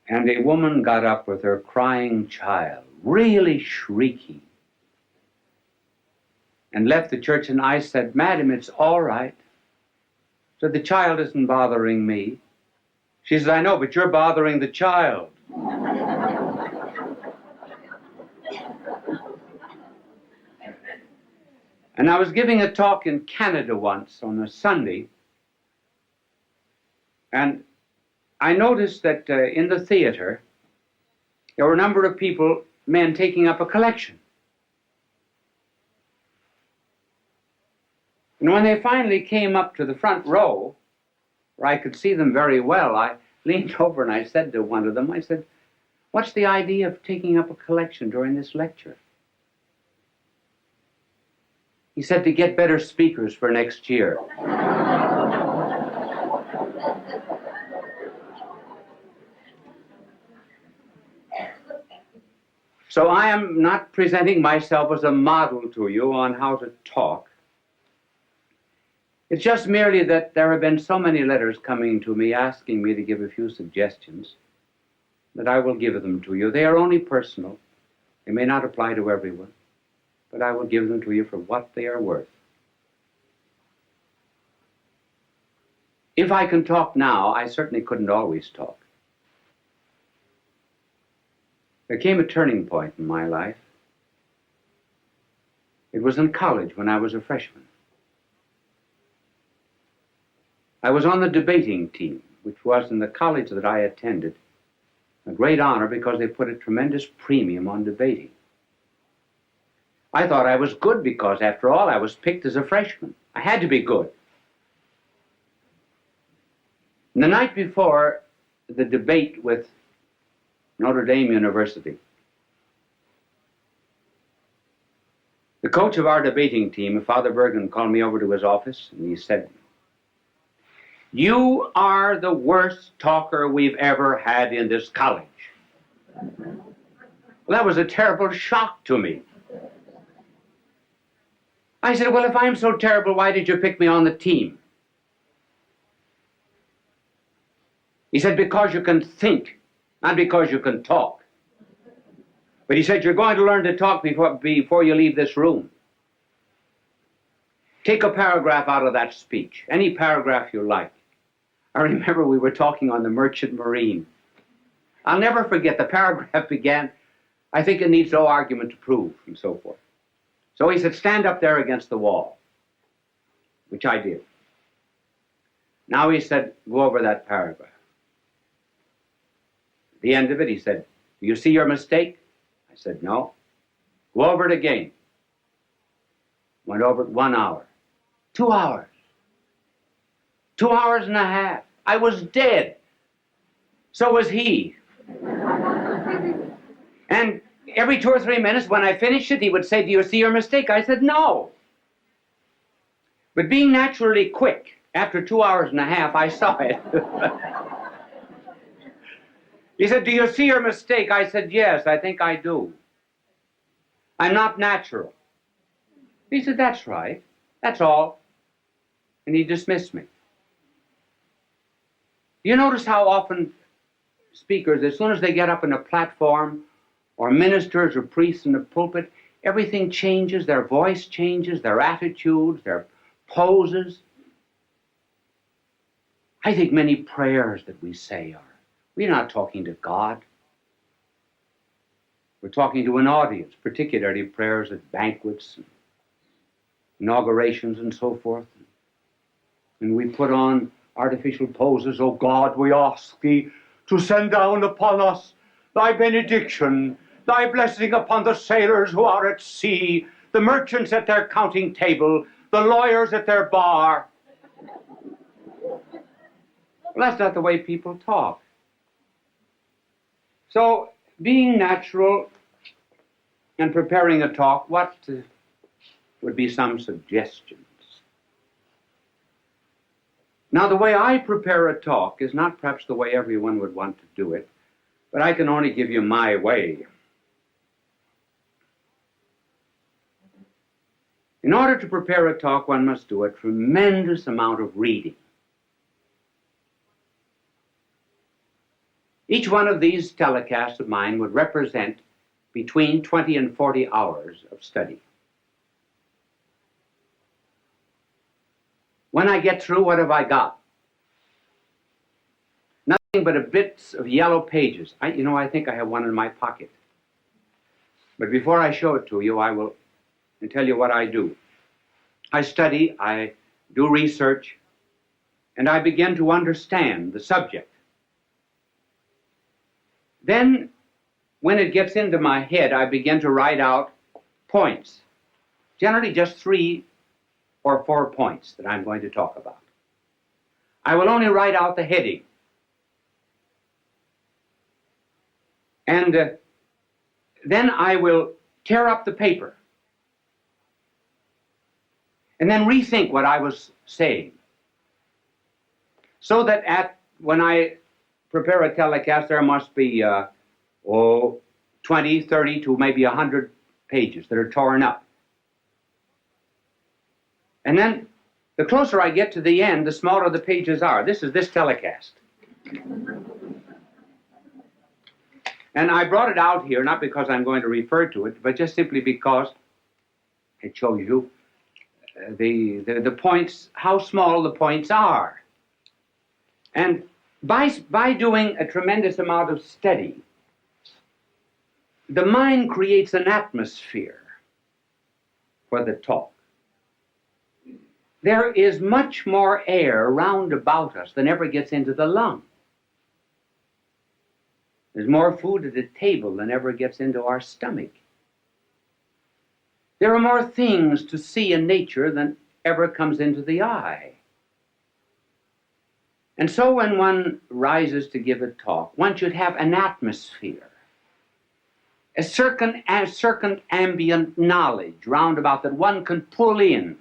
And a woman got up with her crying child, really shrieking, and left the church. And I said, "Madam, it's all right." So the child isn't bothering me. She says, "I know, but you're bothering the child." And I was giving a talk in Canada once on a Sunday, and I noticed that in the theater, there were a number of people, men, taking up a collection. And when they finally came up to the front row, where I could see them very well, I leaned over and I said to one of them, I said, "What's the idea of taking up a collection during this lecture?" He said, "To get better speakers for next year." So I am not presenting myself as a model to you on how to talk. It's just merely that there have been so many letters coming to me asking me to give a few suggestions that I will give them to you. They are only personal. They may not apply to everyone, but I will give them to you for what they are worth. If I can talk now, I certainly couldn't always talk. There came a turning point in my life. It was in college when I was a freshman. I was on the debating team, which was in the college that I attended a great honor because they put a tremendous premium on debating. I thought I was good because, after all, I was picked as a freshman. I had to be good. And the night before the debate with Notre Dame University, the coach of our debating team, Father Bergen, called me over to his office and he said, "You are the worst talker we've ever had in this college." Well, that was a terrible shock to me. I said, "Well, if I'm so terrible, why did you pick me on the team?" He said, "Because you can think, not because you can talk." But he said, "You're going to learn to talk before you leave this room. Take a paragraph out of that speech, any paragraph you like." I remember we were talking on the Merchant Marine. I'll never forget, the paragraph began, "I think it needs no argument to prove," and so forth. So he said, "Stand up there against the wall," which I did. Now he said, "Go over that paragraph." At the end of it, he said, "Do you see your mistake?" I said, "No." "Go over it again." Went over it 1 hour, 2 hours, 2 hours and a half. I was dead. So was he. And every 2 or 3 minutes, when I finished it, he would say, "Do you see your mistake?" I said, "No." But being naturally quick, after 2 hours and a half, I saw it. He said, "Do you see your mistake?" I said, "Yes, I think I do. I'm not natural." He said, "That's right. That's all." And he dismissed me. Do you notice how often speakers, as soon as they get up on a platform, or ministers or priests in the pulpit, everything changes, their voice changes, their attitudes, their poses? I think many prayers that we say are, we're not talking to God. We're talking to an audience, particularly prayers at banquets, and inaugurations, and so forth. And we put on artificial poses. "Oh God, we ask thee to send down upon us thy benediction, thy blessing upon the sailors who are at sea, the merchants at their counting table, the lawyers at their bar." Well, that's not the way people talk. So, being natural and preparing a talk, what would be some suggestions? Now, the way I prepare a talk is not perhaps the way everyone would want to do it, but I can only give you my way. In order to prepare a talk, one must do a tremendous amount of reading. Each one of these telecasts of mine would represent between 20 and 40 hours of study. When I get through, what have I got? Nothing but a bits of yellow pages. I think I have one in my pocket. But before I show it to you, I will tell you what I do. I study, I do research, and I begin to understand the subject. Then, when it gets into my head, I begin to write out points, generally just 3 or 4 points that I'm going to talk about. I will only write out the heading. And then I will tear up the paper and then rethink what I was saying, so that when I prepare a telecast, there must be 20, 30 to maybe 100 pages that are torn up. And then the closer I get to the end, the smaller the pages are. This is this telecast. And I brought it out here, not because I'm going to refer to it, but just simply because it shows you the points, how small the points are. And by doing a tremendous amount of study, the mind creates an atmosphere for the talk. There is much more air round about us than ever gets into the lung. There's more food at the table than ever gets into our stomach. There are more things to see in nature than ever comes into the eye. And so when one rises to give a talk, one should have an atmosphere, a circumambient knowledge round about that one can pull in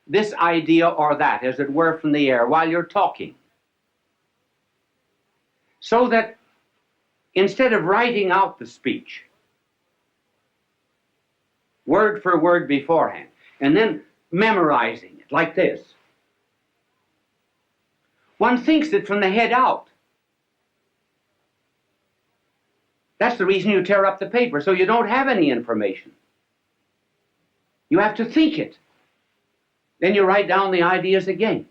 this idea or that, as it were, from the air while you're talking. So that instead of writing out the speech, word for word beforehand, and then memorizing it like this, one thinks it from the head out. That's the reason you tear up the paper, so you don't have any information. You have to think it. Then you write down the ideas again.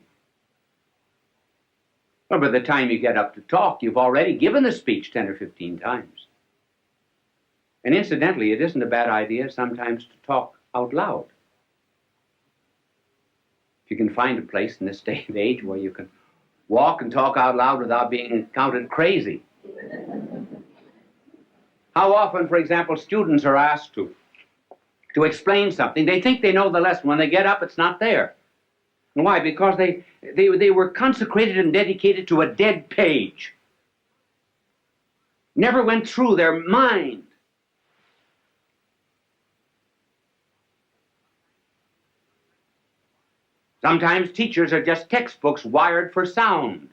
Well, by the time you get up to talk, you've already given the speech 10 or 15 times. And incidentally, it isn't a bad idea sometimes to talk out loud. If you can find a place in this day and age where you can walk and talk out loud without being counted crazy. How often, for example, students are asked to explain something. They think they know the lesson. When they get up, it's not there. And why? Because they were consecrated and dedicated to a dead page. Never went through their mind. Sometimes teachers are just textbooks wired for sound.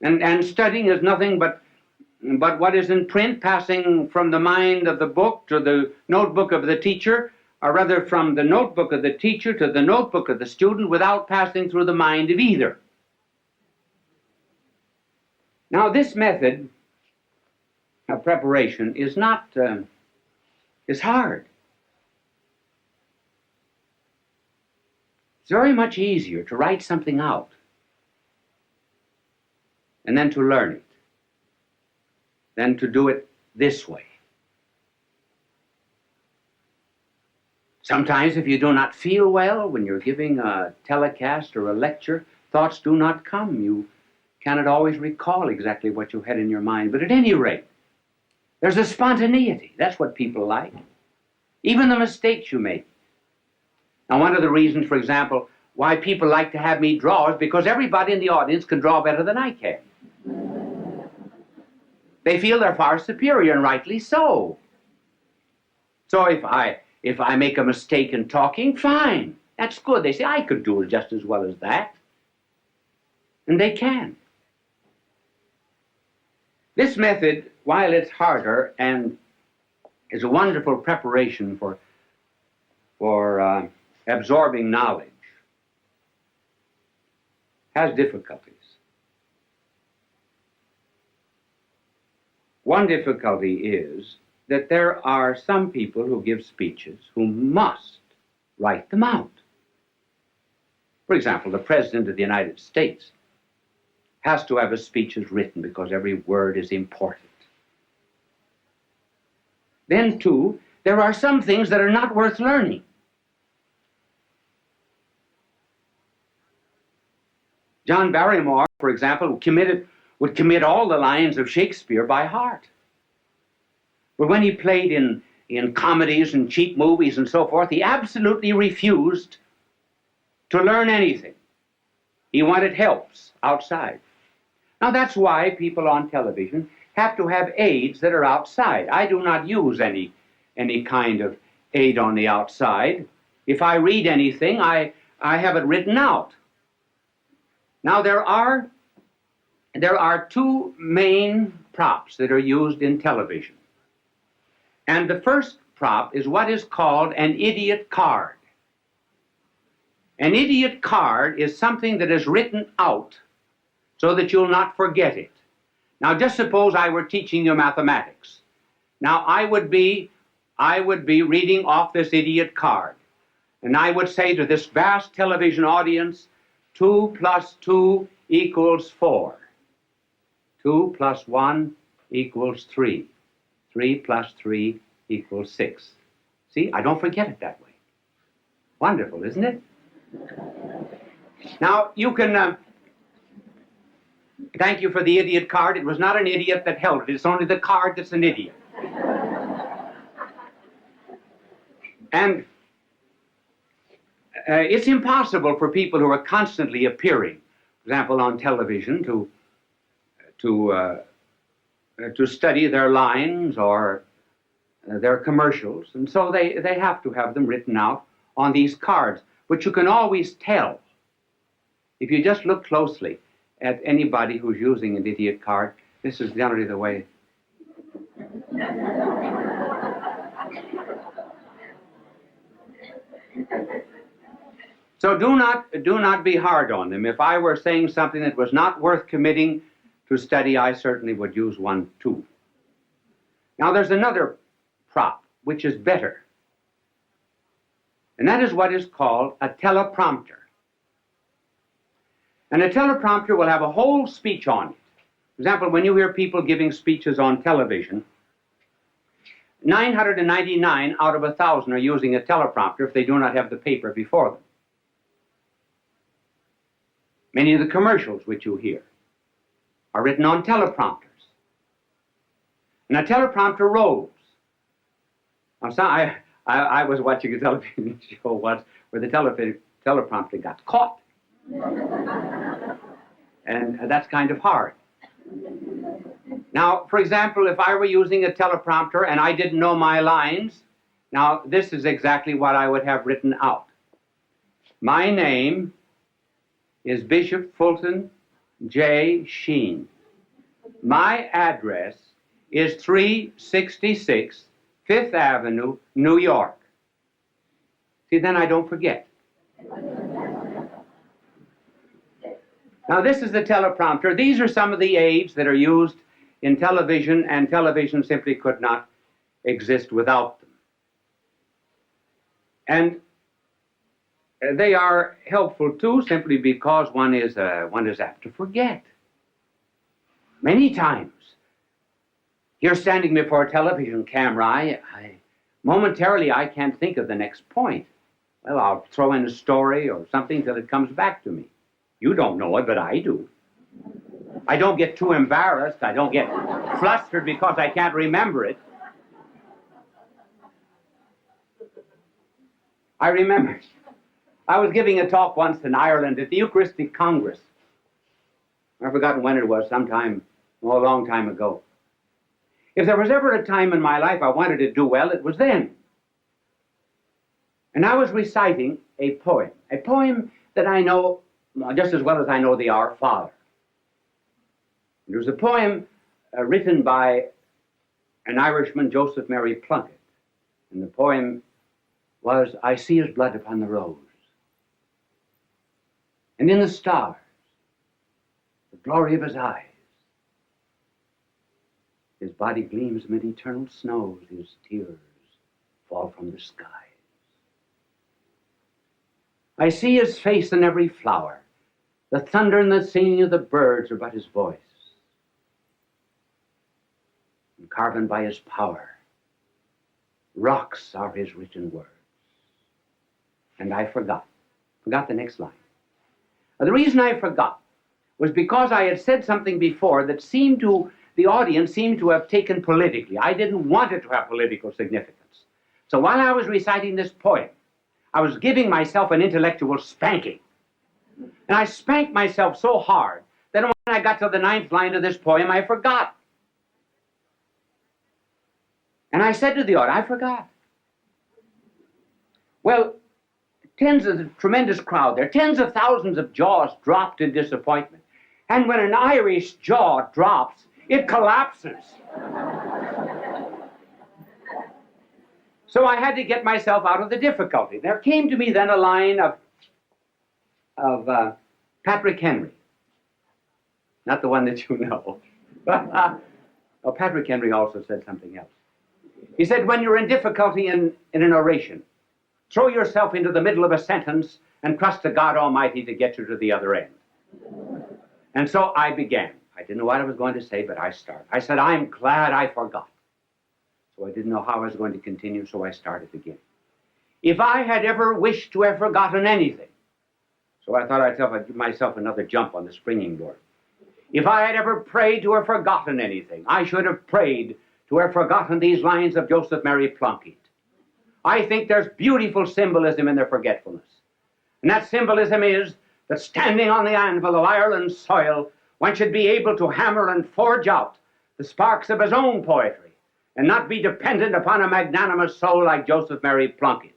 And studying is nothing but what is in print, passing from the mind of the book to the notebook of the teacher, or rather from the notebook of the teacher to the notebook of the student without passing through the mind of either. Now, this method of preparation is hard. It's very much easier to write something out and then to learn it than to do it this way. Sometimes if you do not feel well when you're giving a telecast or a lecture, thoughts do not come. You cannot always recall exactly what you had in your mind. But at any rate, there's a spontaneity. That's what people like. Even the mistakes you make. Now, one of the reasons, for example, why people like to have me draw is because everybody in the audience can draw better than I can. They feel they're far superior, and rightly so. So if I make a mistake in talking, fine. That's good. They say, I could do it just as well as that. And they can. This method, while it's harder and is a wonderful preparation for absorbing knowledge, has difficulties. One difficulty is that there are some people who give speeches who must write them out. For example, the President of the United States has to have his speeches written because every word is important. Then, too, there are some things that are not worth learning. John Barrymore, for example, would commit all the lines of Shakespeare by heart. But when he played in comedies and cheap movies and so forth, he absolutely refused to learn anything. He wanted helps outside. Now that's why people on television have to have aids that are outside. I do not use any kind of aid on the outside. If I read anything, I have it written out. Now there are two main props that are used in television. And the first prop is what is called an idiot card. An idiot card is something that is written out so that you'll not forget it. Now just suppose I were teaching you mathematics. Now I would be reading off this idiot card. And I would say to this vast television audience, 2 plus 2 equals 4. 2 plus 1 equals 3. 3 plus 3 equals 6. See, I don't forget it that way. Wonderful, isn't it? Now, you can... thank you for the idiot card. It was not an idiot that held it. It's only the card that's an idiot. And it's impossible for people who are constantly appearing, for example, on television, to study their lines or their commercials. And so they have to have them written out on these cards. But you can always tell, if you just look closely at anybody who's using an idiot card. This is generally the way. So do not be hard on them. If I were saying something that was not worth committing to study, I certainly would use one too. Now there's another prop which is better, and that is what is called a teleprompter. And a teleprompter will have a whole speech on it. For example, when you hear people giving speeches on television, 999 out of 1,000 are using a teleprompter if they do not have the paper before them. Many of the commercials which you hear are written on teleprompters. And a teleprompter rolls. Now, I was watching a television show once where the teleprompter got caught. And that's kind of hard. Now, for example, if I were using a teleprompter and I didn't know my lines, now this is exactly what I would have written out. My name is Bishop Fulton J. Sheen. My address is 366 Fifth Avenue, New York. See, then I don't forget. Now, this is the teleprompter. These are some of the aids that are used in television, and television simply could not exist without them. And they are helpful, too, simply because one is apt to forget. Many times, you're standing before a television camera, momentarily I can't think of the next point. Well, I'll throw in a story or something till it comes back to me. You don't know it, but I do. I don't get too embarrassed. I don't get flustered because I can't remember it. I remember I was giving a talk once in Ireland at the Eucharistic Congress. I've forgotten when it was, sometime, a long time ago. If there was ever a time in my life I wanted to do well, it was then. And I was reciting a poem that I know just as well as I know the Our Father. It was a poem written by an Irishman, Joseph Mary Plunkett. And the poem was, I see his blood upon the rose, and in the stars, the glory of his eyes. His body gleams amid eternal snows, his tears fall from the skies. I see his face in every flower. The thunder and the singing of the birds are but his voice. And carven by his power, rocks are his written words. And I forgot the next line. And the reason I forgot was because I had said something before that the audience seemed to have taken politically. I didn't want it to have political significance. So while I was reciting this poem, I was giving myself an intellectual spanking. And I spanked myself so hard that when I got to the 9th line of this poem, I forgot. And I said to the audience, I forgot. Well, a tremendous crowd there, tens of thousands of jaws dropped in disappointment. And when an Irish jaw drops, it collapses. So I had to get myself out of the difficulty. There came to me then a line of Patrick Henry. Not the one that you know. Oh, Patrick Henry also said something else. He said, when you're in difficulty in an oration, throw yourself into the middle of a sentence and trust to God Almighty to get you to the other end. And so I began. I didn't know what I was going to say, but I started. I said, I'm glad I forgot. So I didn't know how I was going to continue, so I started again. If I had ever wished to have forgotten anything, so I thought I'd give myself another jump on the springing board. If I had ever prayed to have forgotten anything, I should have prayed to have forgotten these lines of Joseph Mary Plunkett. I think there's beautiful symbolism in their forgetfulness. And that symbolism is that standing on the anvil of Ireland's soil, one should be able to hammer and forge out the sparks of his own poetry and not be dependent upon a magnanimous soul like Joseph Mary Plunkett.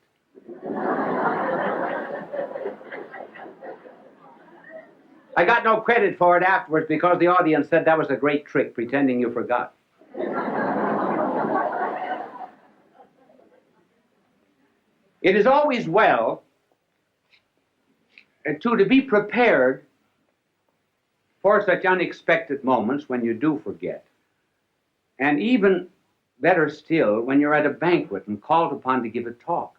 I got no credit for it afterwards because the audience said that was a great trick, pretending you forgot. It is always well to be prepared for such unexpected moments when you do forget. And even better still, when you're at a banquet and called upon to give a talk.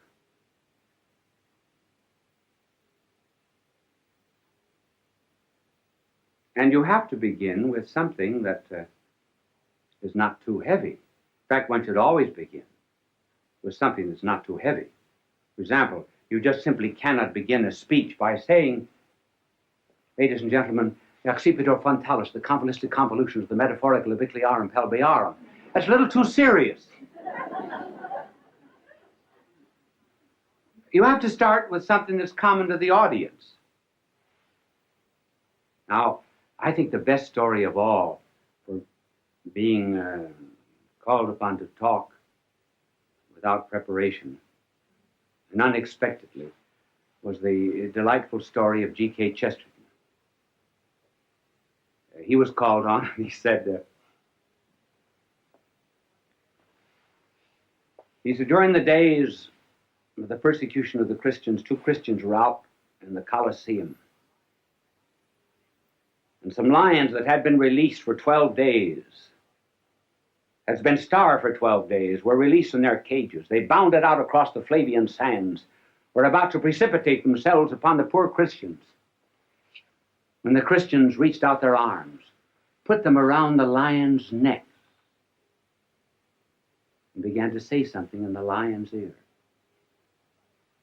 And you have to begin with something that is not too heavy. In fact, one should always begin with something that's not too heavy. For example, you just simply cannot begin a speech by saying, ladies and gentlemen, accipitur frontalis, the convoluted convolutions, the metaphorical abicliarum pelviarum. That's a little too serious. You have to start with something that's common to the audience. Now, I think the best story of all for being called upon to talk without preparation and unexpectedly was the delightful story of G.K. Chesterton. He was called on, and he said, during the days of the persecution of the Christians, 2 Christians were out in the Colosseum. And some lions that had been released for 12 days, had been starved for 12 days, were released from their cages. They bounded out across the Flavian sands, were about to precipitate themselves upon the poor Christians. When the Christians reached out their arms, put them around the lion's neck, and began to say something in the lion's ear.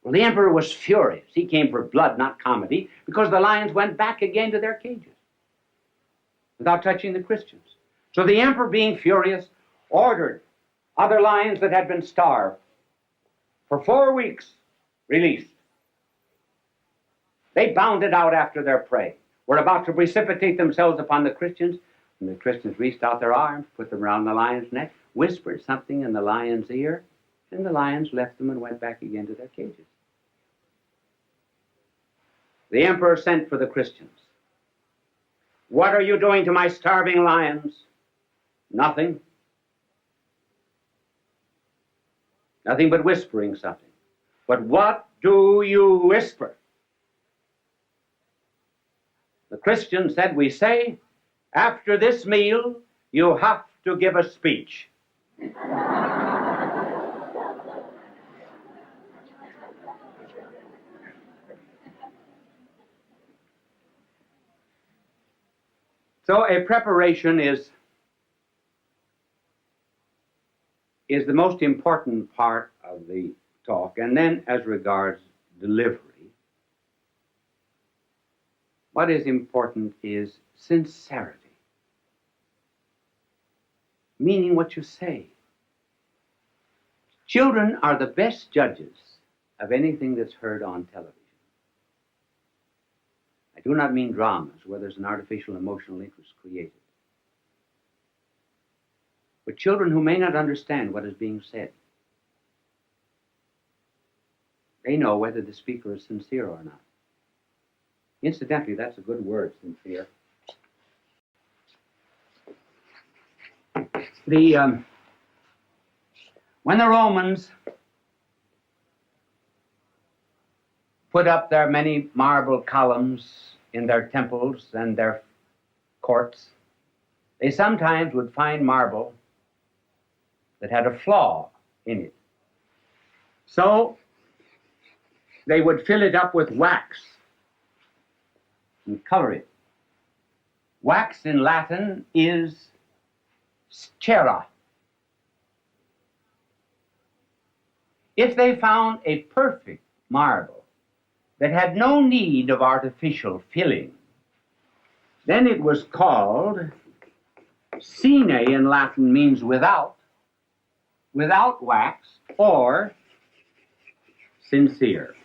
Well, the emperor was furious. He came for blood, not comedy, because the lions went back again to their cages without touching the Christians. So the emperor, being furious, ordered other lions that had been starved for 4 weeks released. They bounded out after their prey, were about to precipitate themselves upon the Christians, and the Christians reached out their arms, put them around the lion's neck, whispered something in the lion's ear, and the lions left them and went back again to their cages. The emperor sent for the Christians. What are you doing to my starving lions? Nothing. Nothing but whispering something. But what do you whisper? The Christian said, we say, after this meal, you have to give a speech. So a preparation is the most important part of the talk. And then as regards delivery, what is important is sincerity, meaning what you say. Children are the best judges of anything that's heard on television. I do not mean dramas where there's an artificial emotional interest created, but children who may not understand what is being said. They know whether the speaker is sincere or not. Incidentally, that's a good word, sincere. When the Romans put up their many marble columns in their temples and their courts, they sometimes would find marble that had a flaw in it. So they would fill it up with wax and color it. Wax in Latin is cera. If they found a perfect marble that had no need of artificial filling, then it was called sine in Latin, means without wax, or sincere.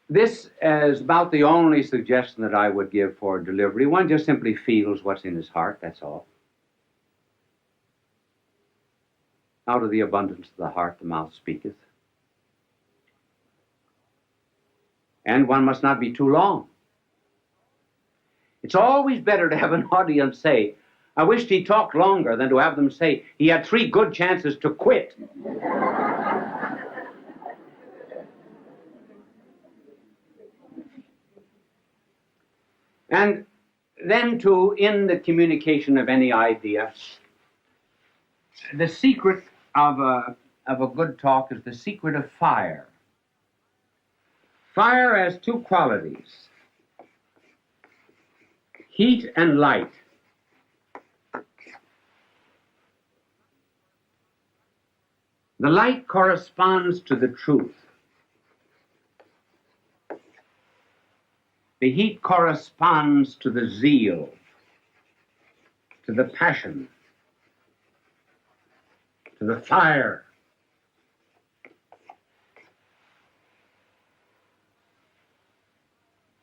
This is about the only suggestion that I would give for delivery. One just simply feels what's in his heart, that's all. Out of the abundance of the heart, the mouth speaketh. And one must not be too long. It's always better to have an audience say, I wished he talked longer, than to have them say, he had 3 good chances to quit. And then in the communication of any idea, the secret of a good talk is the secret of fire. Fire has 2 qualities, heat and light. The light corresponds to the truth. The heat corresponds to the zeal, to the passion, to the fire.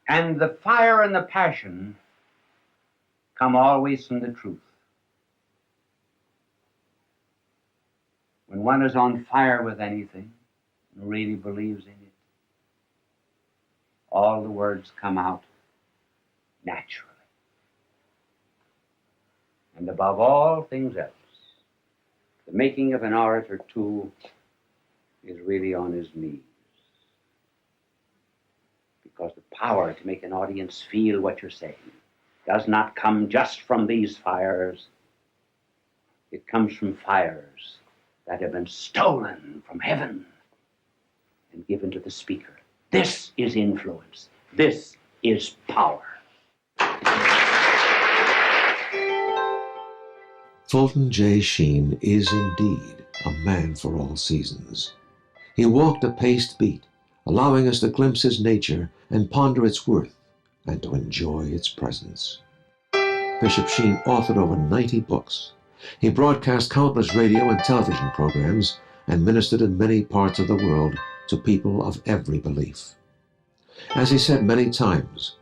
And the fire and the passion come always from the truth. When one is on fire with anything and really believes in it, all the words come out naturally. And above all things else, the making of an orator, too, is really on his knees. Because the power to make an audience feel what you're saying does not come just from these fires. It comes from fires that have been stolen from heaven and given to the speaker. This is influence. This is power. Fulton J. Sheen is indeed a man for all seasons. He walked a paced beat, allowing us to glimpse his nature and ponder its worth and to enjoy its presence. Bishop Sheen authored over 90 books. He broadcast countless radio and television programs and ministered in many parts of the world to people of every belief. As he said many times,